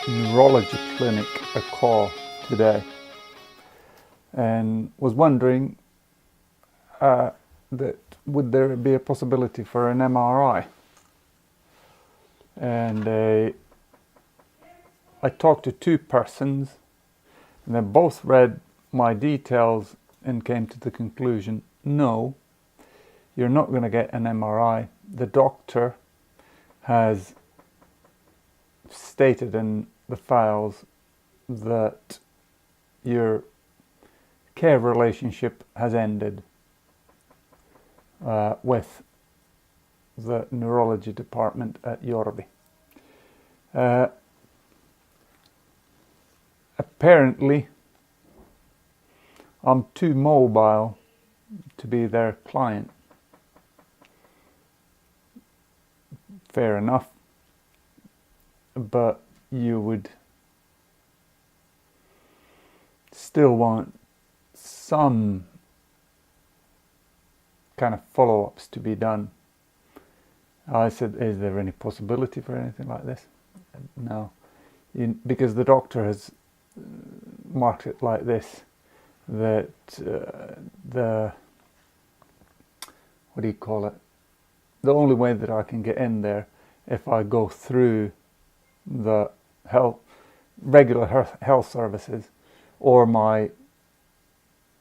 neurology clinic a call today and was wondering that would there be a possibility for an MRI. And I talked to two persons and they both read my details and came to the conclusion, no, you're not going to get an MRI. The doctor has stated in the files that your care relationship has ended with the neurology department at Jorvi. Apparently, I'm too mobile to be their client. Fair enough, but you would still want some kind of follow-ups to be done. I said, is there any possibility for anything like this? No, because the doctor has marked it like this, that the only way that I can get in there if I go through the regular health services or my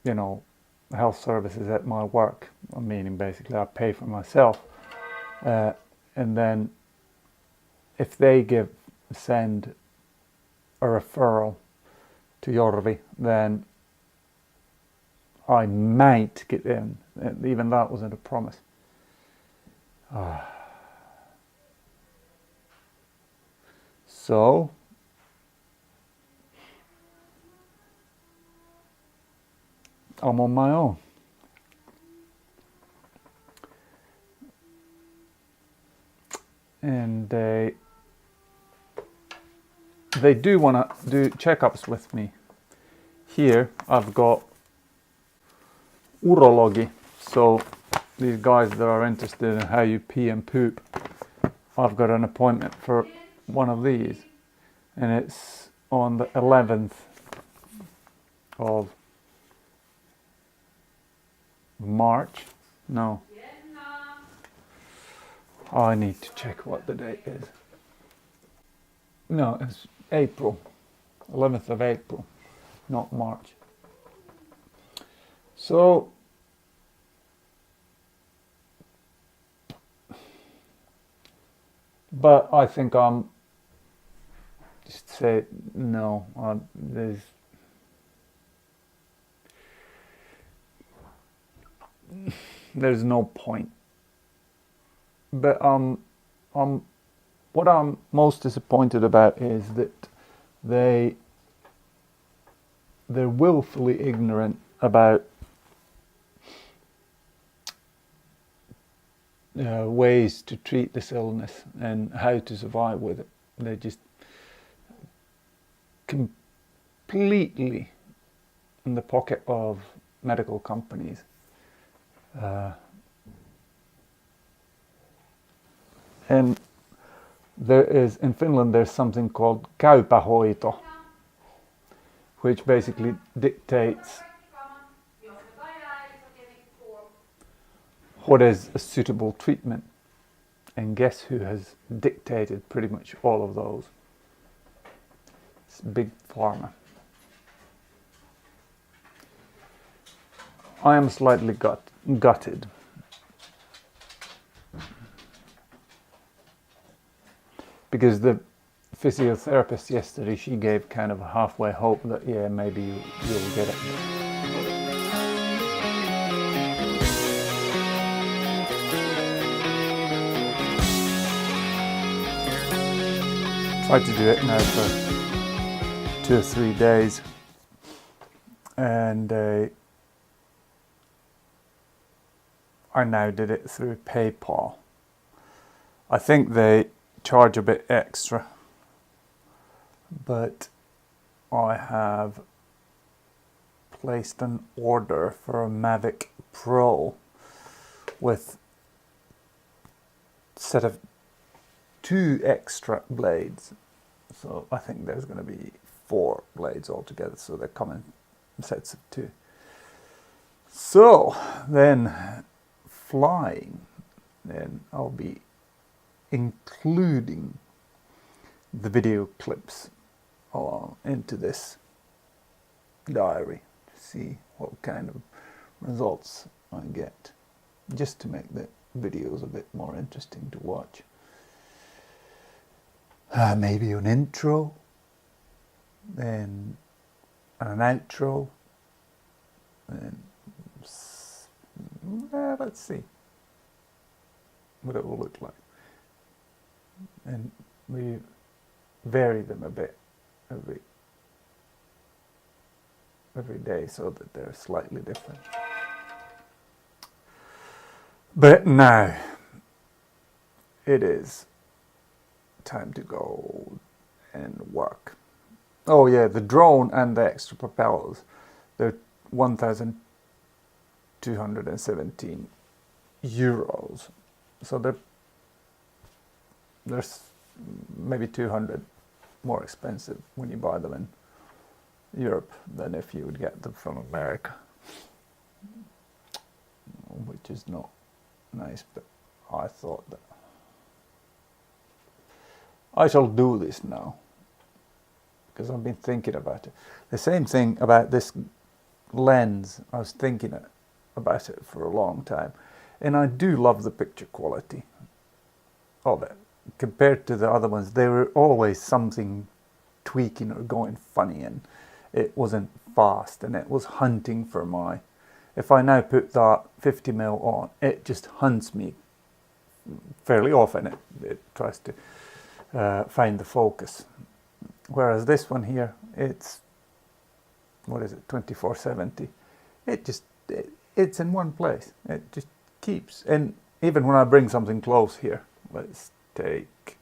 health services at my work, meaning basically I pay for myself, and then if they send a referral to Jorvi, then I might get in. Even that wasn't a promise. So I'm on my own. And they do want to do checkups with me. Here I've got urology, so these guys that are interested in how you pee and poop, I've got an appointment for one of these, and it's on the 11th of March. No, I need to check what the date is. No, it's April, 11th of April, not March. So but I think I'm just say no. There's no point. But what I'm most disappointed about is that they're willfully ignorant about ways to treat this illness and how to survive with it. They're just completely in the pocket of medical companies. And in Finland there's something called käypähoito, which basically dictates what is a suitable treatment. And guess who has dictated pretty much all of those? It's Big Pharma. I am slightly gutted. Because the physiotherapist yesterday, she gave kind of a halfway hope that, yeah, maybe you'll get it. Tried to do it now for 2 or 3 days, and I now did it through PayPal. I think they charge a bit extra, but I have placed an order for a Mavic Pro with a set of 2 extra blades So I think there's going to be 4 blades altogether, so they're coming in sets of 2. So then flying, then I'll be including the video clips into this diary to see what kind of results I get, just to make the videos a bit more interesting to watch. Maybe an intro, then an outro, and let's see what it will look like. And we vary them a bit every day so that they're slightly different. But now it is time to go and work. Oh yeah, the drone and the extra propellers, they're 1,217 euros. So there's maybe 200 more expensive when you buy them in Europe than if you would get them from America, which is not nice, but I thought that I shall do this now because I've been thinking about it. The same thing about this lens, I was thinking about it for a long time, and I do love the picture quality of it compared to the other ones. There were always something tweaking or going funny, and it wasn't fast, and it was hunting for my... If I now put that 50mm on, it just hunts me fairly often. It tries to find the focus. Whereas this one here, it's, what is it, 2470. It's in one place. It just keeps. And even when I bring something close here, let's take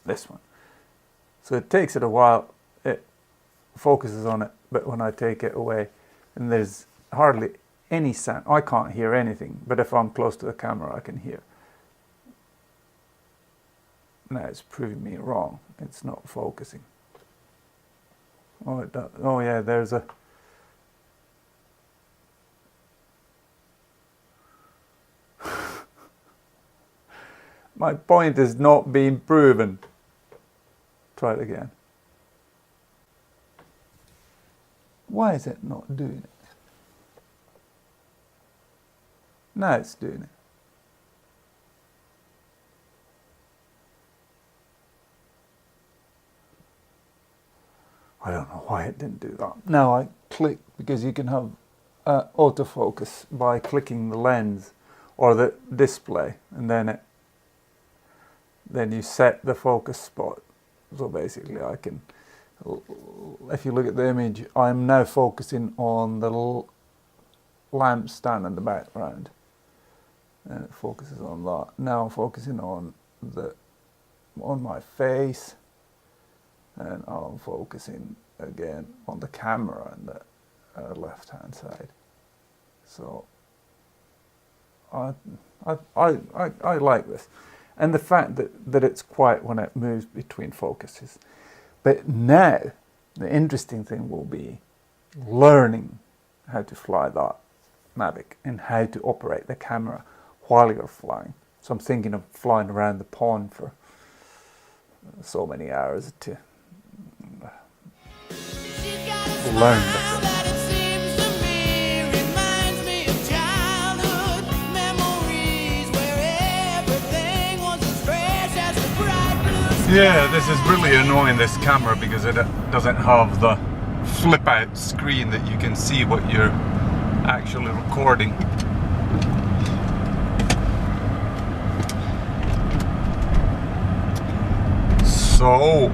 this one. So it takes it a while, it focuses on it, but when I take it away, and there's hardly any sound, I can't hear anything, but if I'm close to the camera I can hear. Now it's proving me wrong, it's not focusing. Oh, it does. Oh yeah, there's a... My point is not being proven. Try it again. Why is it not doing it? Now it's doing it. I don't know why it didn't do that. Now I click, because you can have autofocus by clicking the lens or the display, and then you set the focus spot. So basically I can, if you look at the image, I'm now focusing on the lamp stand in the background, and it focuses on that. Now I'm focusing on my face, and I'm focusing again on the camera on the left hand side. So I like this. And the fact that it's quiet when it moves between focuses. But now, the interesting thing will be learning how to fly that Mavic and how to operate the camera while you're flying. So I'm thinking of flying around the pond for so many hours to learn the thing. Yeah, this is really annoying, this camera, because it doesn't have the flip out screen that you can see what you're actually recording. So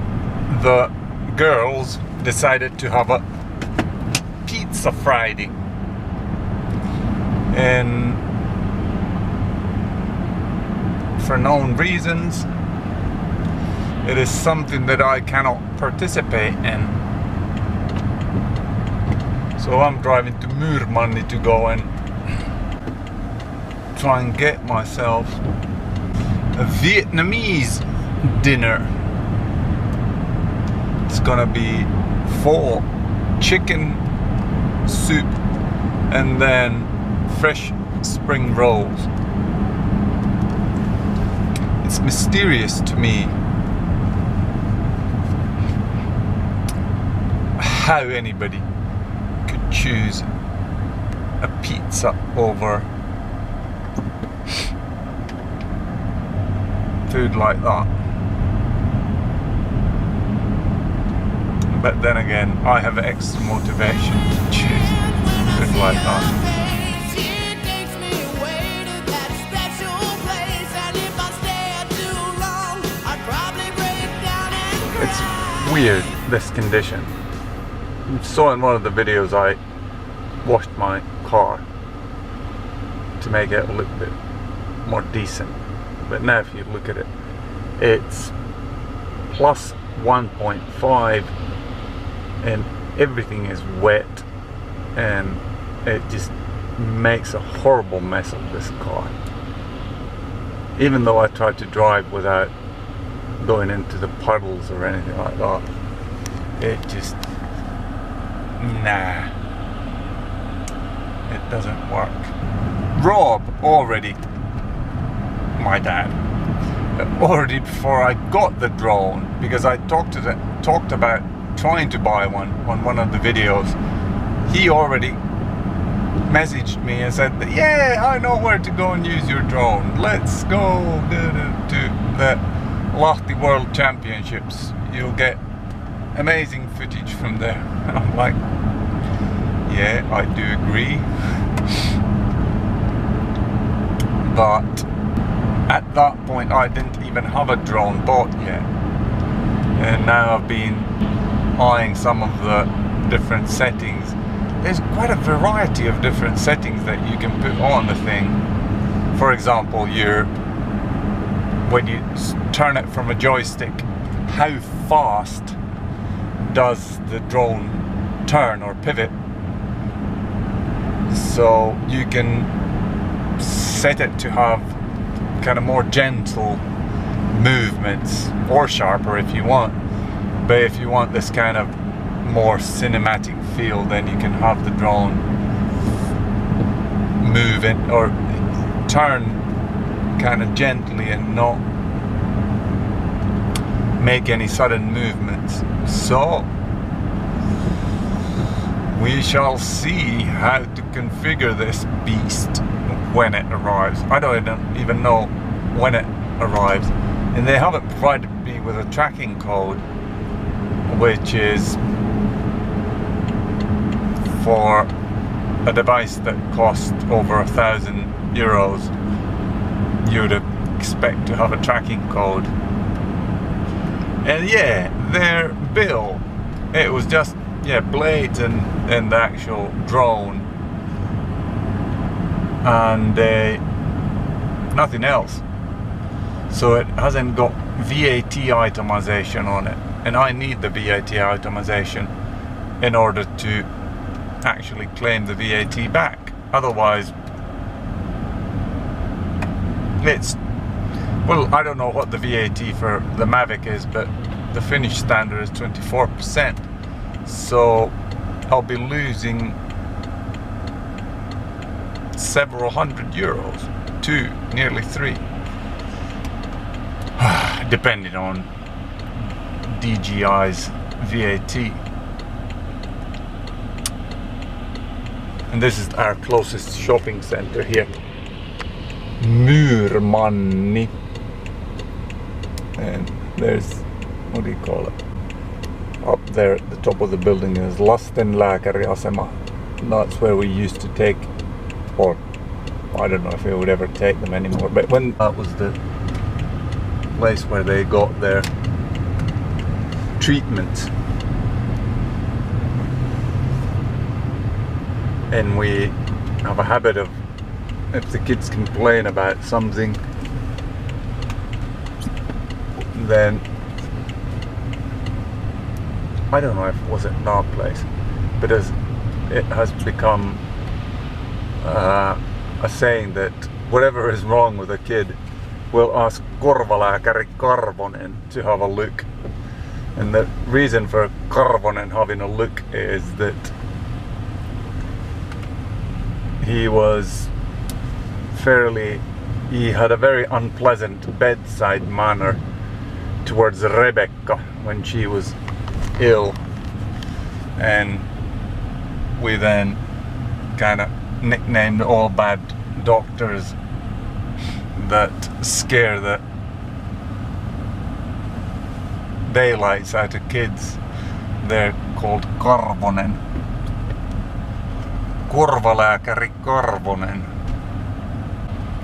the girls decided to have a pizza Friday, and for known reasons it is something that I cannot participate in. So I'm driving to Murmanni to go and try and get myself a Vietnamese dinner. It's gonna be 4 chicken soup and then fresh spring rolls. It's mysterious to me how anybody could choose a pizza over food like that. But then again, I have extra motivation to choose food like that. It's weird, this condition. You saw in one of the videos I washed my car to make it a little bit more decent. But now if you look at it, it's plus 1.5 and everything is wet and it just makes a horrible mess of this car. Even though I tried to drive without going into the puddles or anything like that, it just, nah, it doesn't work. Rob already, my dad, already before I got the drone, because I talked about trying to buy one on one of the videos, he already messaged me and said that, yeah, I know where to go and use your drone. Let's go to the Lahti World Championships. You'll get amazing footage from there. And I'm like, yeah, I do agree. But at that point I didn't even have a drone bought yet. And now I've been eyeing some of the different settings. There's quite a variety of different settings that you can put on the thing. For example, when you turn it from a joystick, how fast does the drone turn or pivot? So you can set it to have kind of more gentle movements, or sharper if you want. But if you want this kind of more cinematic feel, then you can have the drone move it or turn kind of gently and not make any sudden movements. So we shall see how to configure this beast when it arrives. I don't even know when it arrives, and they haven't provided me with a tracking code, which is for a device that costs over €1,000. You'd expect to have a tracking code. And yeah, their bill, it was just, yeah, blades and the actual drone, and nothing else. So it hasn't got VAT itemization on it, and I need the VAT itemization in order to actually claim the VAT back. Otherwise, it's, well, I don't know what the VAT for the Mavic is, but the Finnish standard is 24%. So I'll be losing several €100 to nearly 3, depending on DJI's VAT. And this is our closest shopping center here, Myyrmanni. And there's, what do you call it? Up there at the top of the building is Lastenlääkäriasema. That's where we used to take, or I don't know if we would ever take them anymore, but when that was the place where they got their treatment. And we have a habit of, if the kids complain about something, then I don't know if it was at that place, but it has become a saying that whatever is wrong with a kid, we'll ask korvalääkäri Karvonen to have a look. And the reason for Karvonen having a look is that he had a very unpleasant bedside manner towards Rebecca when she was ill, and we then kind of nicknamed all bad doctors that scare the daylights out of kids. They're called Karvonen. Korvalääkäri Karvonen.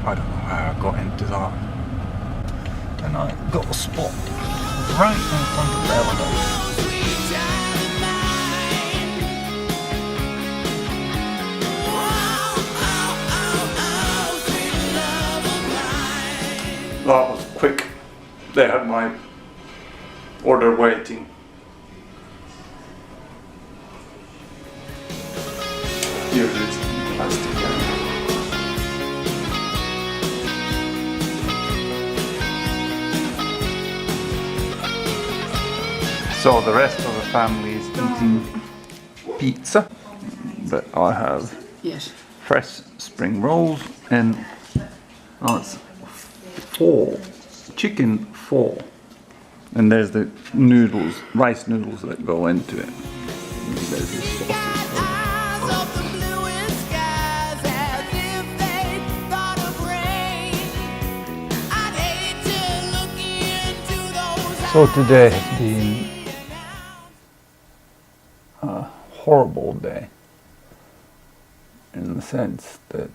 I don't know how I got into that. And I got a spot right in front of the elevator. That was quick. They had my order waiting. Usually it's plastic. So the rest of the family is eating pizza, but I have fresh spring rolls and that's chicken four, and there's the noodles, rice noodles that go into it. And there's the sausage. So today has been a horrible day in the sense that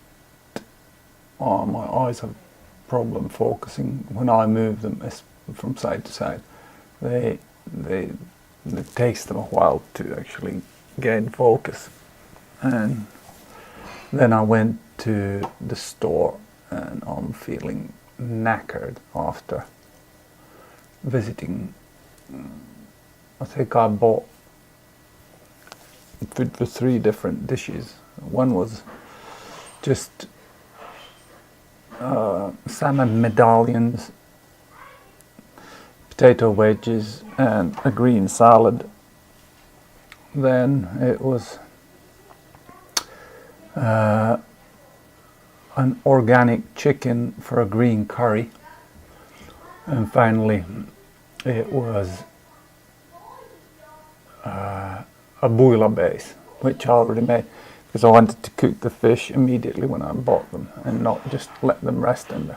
my eyes have problem focusing when I move them from side to side. It takes them a while to actually gain focus. And then I went to the store and I'm feeling knackered after visiting. I think I bought food for 3 different dishes. One was just salmon medallions, potato wedges and a green salad. Then it was an organic chicken for a green curry, and finally it was a bouillabaisse, which I already made because I wanted to cook the fish immediately when I bought them and not just let them rest in the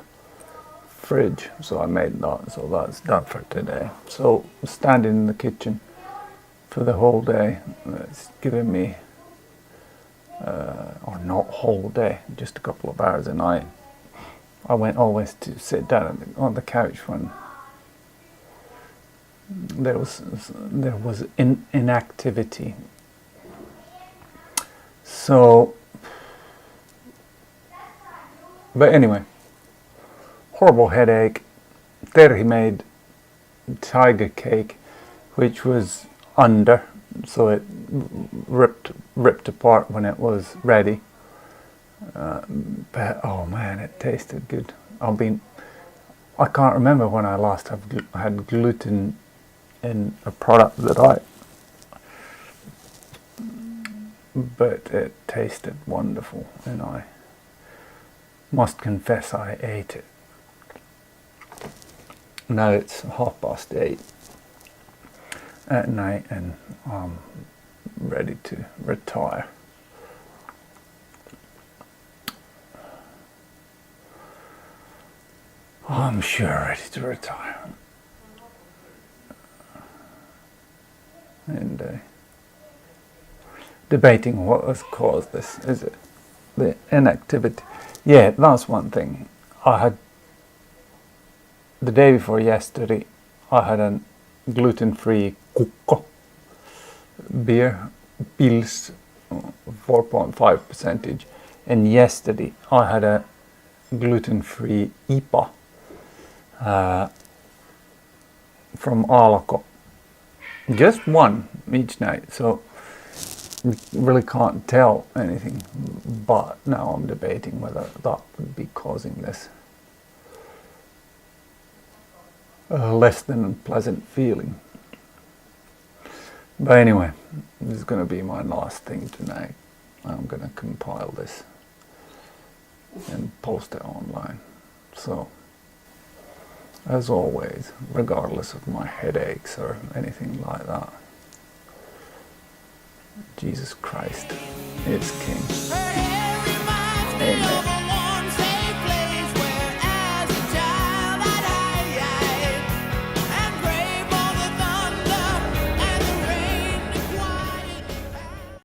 fridge. So I made that, so that's done for today. So standing in the kitchen for the whole day, it's given me, or not whole day, just a couple of hours a night. I went always to sit down on the couch when there was inactivity. So, but anyway, horrible headache. Terhi made tiger cake, which was under, so it ripped apart when it was ready. But oh man, it tasted good. I can't remember when I last had gluten in a product that but it tasted wonderful, and I must confess I ate it. Now it's 8:30 at night and I'm ready to retire. I'm sure ready to retire. And debating what has caused this. Is it the inactivity? Yeah, that's one thing. I had, the day before yesterday, I had a gluten-free kukko beer, Pils, 4.5%. And yesterday I had a gluten-free IPA from Alko. Just one each night, so really can't tell anything. But now I'm debating whether that would be causing this less than pleasant feeling. But anyway, this is going to be my last thing tonight. I'm going to compile this and post it online. So, as always, regardless of my headaches or anything like that, Jesus Christ is King.